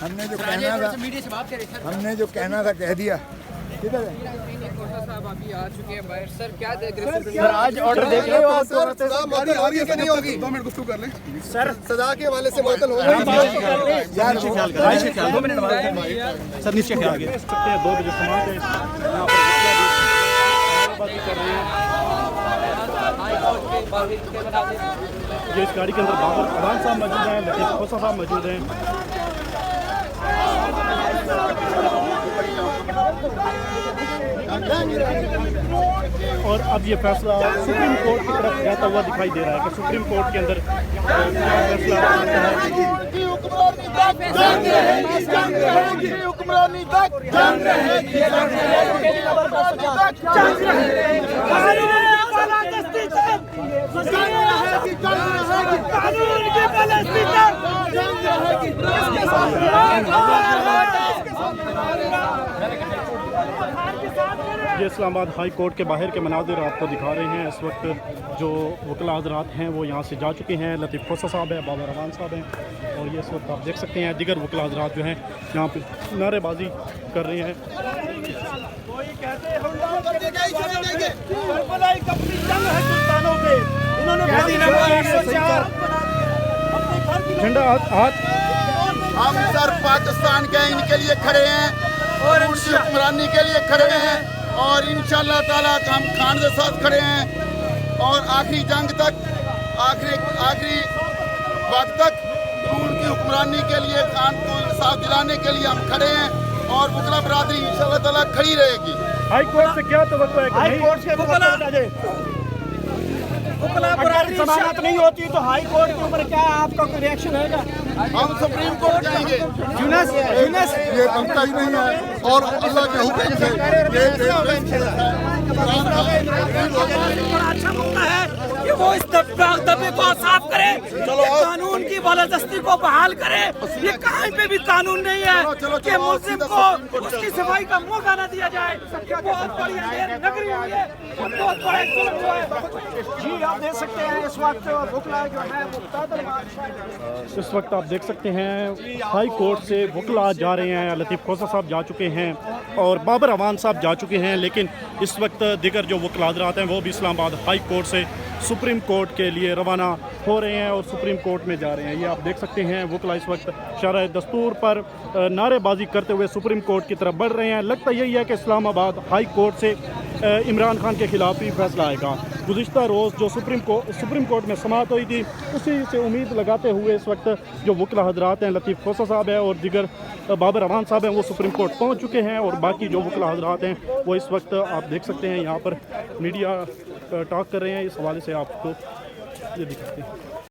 हमने जो कहना था, हमने जो कहना था कह दिया। किधर है साहब? अभी आ चुके हैं बाहर। सर क्या देख रहे हैं? सर आज ऑर्डर देख रहे हो आप? सजा होगी कि नहीं होगी? 2 मिनट गुफ्तगू कर लें सर। सजा के हवाले से मुअत्तल होगा यार। नीचे ख्याल कर, नीचे ख्याल, 2 मिनट बाद सर नीचे ख्याल कर सकते हैं। 2 बजे समाप्त है। यहाँ पर कर रहे हैं ये इस गाड़ी के अंदर बाबर अवान साहब मौजूद हैं, लतीफ़ खोसा साहब मौजूद हैं। और अब ये फैसला सुप्रीम कोर्ट की तरफ जाता हुआ दिखाई दे रहा है कि सुप्रीम कोर्ट के अंदर क्या फैसला आता ये इस्लामाबाद हाई कोर्ट के बाहर के मनाजिर आपको दिखा रहे हैं। इस वक्त जो वकला हज़रात हैं वो यहाँ से जा चुके हैं। लतीफ़ खोसा साहब है, बाबर अवान साहब हैं और ये इस वक्त आप देख सकते हैं दीगर वकला हज़रात जो हैं यहाँ पे नारेबाजी कर रहे हैं। झंडा हाथ हम सर पाकिस्तान के इनके लिए खड़े हैं और उनकी हुक्मरानी के लिए खड़े हैं और इंशाअल्लाह ताला हम खान के साथ खड़े हैं और आखिरी जंग तक, आखिरी वक्त तक उनकी हुक्मरानी के लिए, खान को इंसाफ दिलाने के लिए हम खड़े हैं और वकला बरादरी इंशाअल्लाह ताला खड़ी रहेगी। हाई कोर्ट से क्या तवक्को है? हाई कोर्ट से अगर जमानत नहीं होती तो हाई कोर्ट के ऊपर क्या आपका कोई रिएक्शन रहेगा? हम सुप्रीम कोर्ट जाएंगे। यूनस ये बनता ही नहीं है और अल्लाह के हुक्म से अच्छा मुद्दा है कि वो इस दबे को साफ करे, कानून की बालादस्ती को बहाल करे। ये कहीं पे भी कानून नहीं है कि मुस्लिम को उसकी सफाई का मौका न दिया जाए। बहुत बड़ी अंधेर नगरी हुई है, बहुत बड़ा जुल्म हुआ है। जी आप देख सकते हैं इस वक्त वकला जो है वो इस वक्त आप देख सकते हैं हाई कोर्ट से वकला जा रहे हैं। लतीफ़ खोसा साहब जा चुके हैं और बाबर अवान साहब जा चुके हैं, लेकिन इस वक्त दिगर जो वकला हज़रात हैं वो भी इस्लामाबाद हाई कोर्ट से सुप्रीम कोर्ट के लिए रवाना हो रहे हैं और सुप्रीम कोर्ट में जा रहे हैं। ये आप देख सकते हैं वकला इस वक्त शरअ दस्तूर पर नारेबाजी करते हुए सुप्रीम कोर्ट की तरफ बढ़ रहे हैं। लगता यही है कि इस्लामाबाद हाई कोर्ट से इमरान खान के खिलाफ ही फैसला आएगा। गुज़िश्ता रोज़ जो सुप्रीम कोर्ट में समाअत हुई थी उसी से उम्मीद लगाते हुए इस वक्त जो वकला हज़रात हैं, लतीफ़ खोसा साहब है और दिगर बाबर अवान साहब हैं, वो सुप्रीम कोर्ट पहुंच चुके हैं और बाकी जो वकला हज़रात हैं वो इस वक्त आप देख सकते हैं यहाँ पर मीडिया टॉक कर रहे हैं। इस हवाले से आपको ये दिखाते हैं।